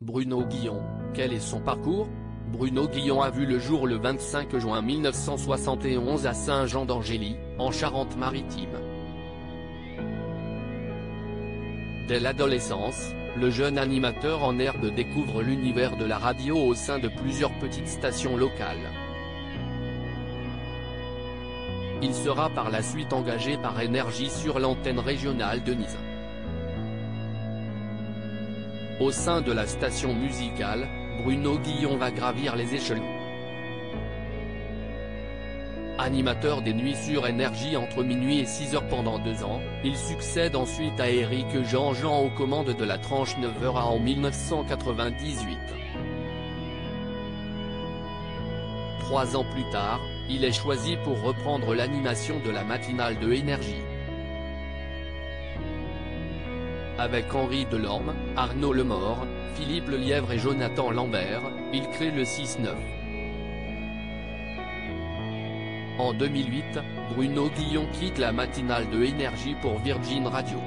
Bruno Guillon, quel est son parcours? Bruno Guillon a vu le jour le 25 juin 1971 à Saint-Jean-d'Angély, en Charente-Maritime. Dès l'adolescence, le jeune animateur en herbe découvre l'univers de la radio au sein de plusieurs petites stations locales. Il sera par la suite engagé par Énergie sur l'antenne régionale de Nice. Au sein de la station musicale, Bruno Guillon va gravir les échelons. Animateur des nuits sur Énergie entre minuit et 6h pendant 2 ans, il succède ensuite à Éric Jean-Jean aux commandes de la tranche 9h en 1998. 3 ans plus tard, il est choisi pour reprendre l'animation de la matinale de Énergie. Avec Henri Delorme, Arnaud Lemort, Philippe Lelièvre et Jonathan Lambert, il crée le 6-9. En 2008, Bruno Guillon quitte la matinale de Énergie pour Virgin Radio.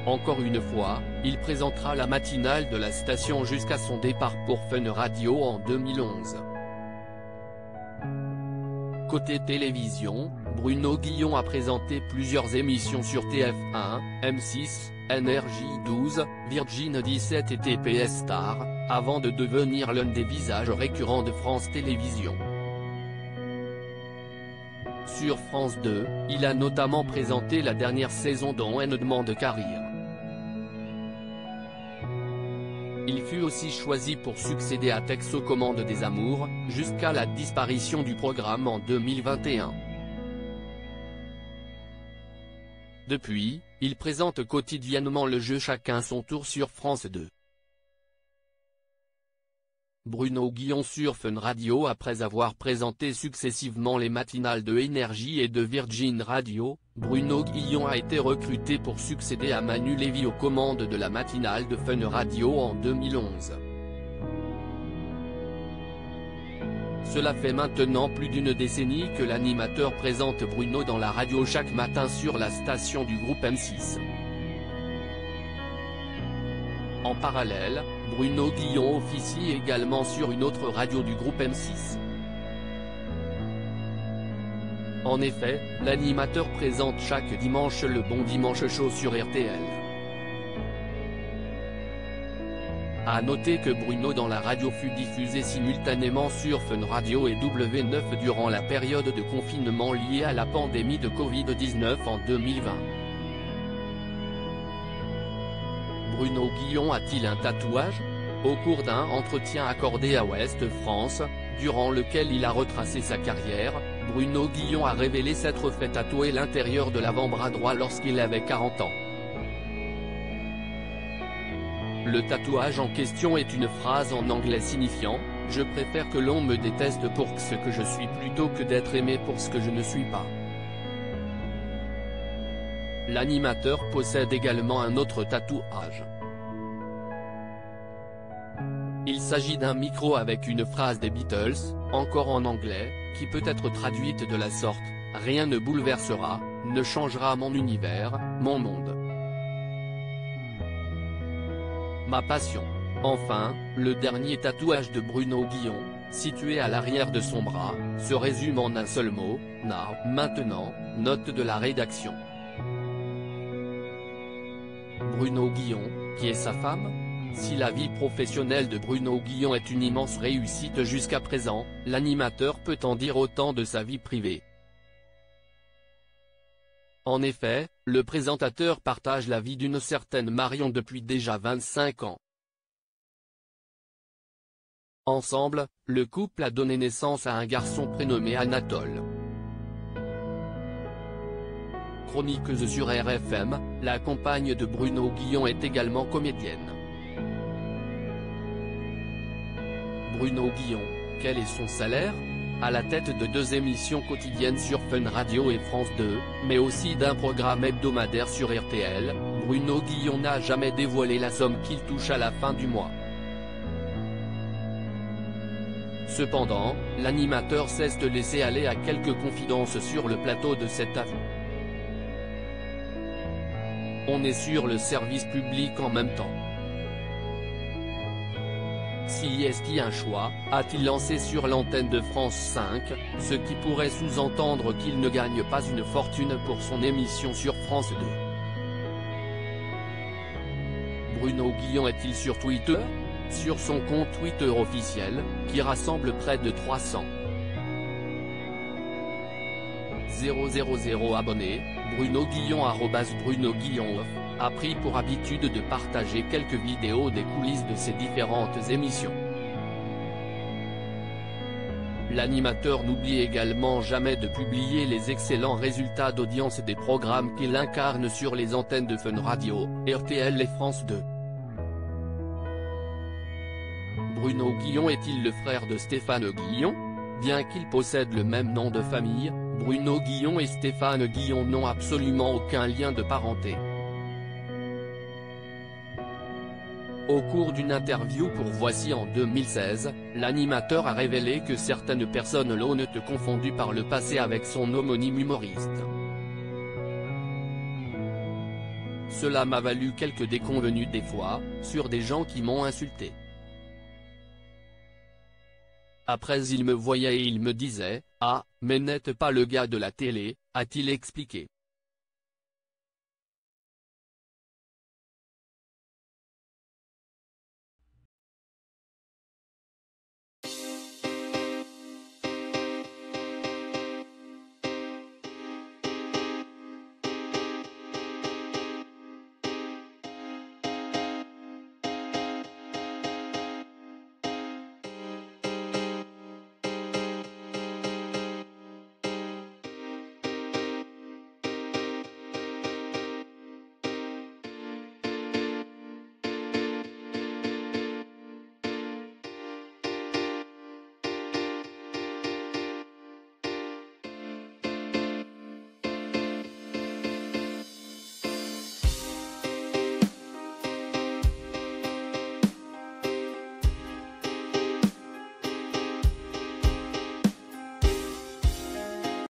Encore une fois, il présentera la matinale de la station jusqu'à son départ pour Fun Radio en 2011. Côté télévision, Bruno Guillon a présenté plusieurs émissions sur TF1, M6, Énergie 12, Virgin 17 et TPS Star, avant de devenir l'un des visages récurrents de France Télévisions. Sur France 2, il a notamment présenté la dernière saison d'On ne demande qu'à rire. Il fut aussi choisi pour succéder à Tex aux commandes des Amours, jusqu'à la disparition du programme en 2021. Depuis, il présente quotidiennement le jeu Chacun son tour sur France 2. Bruno Guillon sur Fun Radio. Après avoir présenté successivement les matinales de Énergie et de Virgin Radio, Bruno Guillon a été recruté pour succéder à Manu Lévy aux commandes de la matinale de Fun Radio en 2011. Cela fait maintenant plus d'une décennie que l'animateur présente Bruno dans la radio chaque matin sur la station du groupe M6. En parallèle, Bruno Guillon officie également sur une autre radio du groupe M6. En effet, l'animateur présente chaque dimanche le Bon Dimanche Show sur RTL. À noter que Bruno dans la radio fut diffusé simultanément sur Fun Radio et W9 durant la période de confinement liée à la pandémie de Covid-19 en 2020. Bruno Guillon a-t-il un tatouage? Au cours d'un entretien accordé à Ouest France, durant lequel il a retracé sa carrière, Bruno Guillon a révélé s'être fait tatouer l'intérieur de l'avant-bras droit lorsqu'il avait 40 ans. Le tatouage en question est une phrase en anglais signifiant « Je préfère que l'on me déteste pour ce que je suis plutôt que d'être aimé pour ce que je ne suis pas ». L'animateur possède également un autre tatouage. Il s'agit d'un micro avec une phrase des Beatles, encore en anglais, qui peut être traduite de la sorte « Rien ne bouleversera, ne changera mon univers, mon monde. Ma passion ». Enfin, le dernier tatouage de Bruno Guillon, situé à l'arrière de son bras, se résume en un seul mot, now, maintenant, note de la rédaction. Bruno Guillon, qui est sa femme? Si la vie professionnelle de Bruno Guillon est une immense réussite jusqu'à présent, l'animateur peut en dire autant de sa vie privée. En effet, le présentateur partage la vie d'une certaine Marion depuis déjà 25 ans. Ensemble, le couple a donné naissance à un garçon prénommé Anatole. Chroniqueuse sur RFM, la compagne de Bruno Guillon est également comédienne. Bruno Guillon, quel est son salaire? À la tête de 2 émissions quotidiennes sur Fun Radio et France 2, mais aussi d'un programme hebdomadaire sur RTL, Bruno Guillon n'a jamais dévoilé la somme qu'il touche à la fin du mois. Cependant, l'animateur cesse de laisser aller à quelques confidences sur le plateau de cet aveu. on est sur le service public en même temps. Si est-il un choix, a-t-il lancé sur l'antenne de France 5, ce qui pourrait sous-entendre qu'il ne gagne pas une fortune pour son émission sur France 2. Bruno Guillon est-il sur Twitter? Sur son compte Twitter officiel, qui rassemble près de 300 000 abonnés, Bruno Guillon @Bruno Guillon off, a pris pour habitude de partager quelques vidéos des coulisses de ses différentes émissions. L'animateur n'oublie également jamais de publier les excellents résultats d'audience des programmes qu'il incarne sur les antennes de Fun Radio, RTL et France 2. Bruno Guillon est-il le frère de Stéphane Guillon? Bien qu'ils possèdent le même nom de famille, Bruno Guillon et Stéphane Guillon n'ont absolument aucun lien de parenté. Au cours d'une interview pour Voici en 2016, l'animateur a révélé que certaines personnes l'ont confondu par le passé avec son homonyme humoriste. Cela m'a valu quelques déconvenues des fois, sur des gens qui m'ont insulté. Après il me voyait et il me disait « Ah, mais n'êtes pas le gars de la télé », a-t-il expliqué.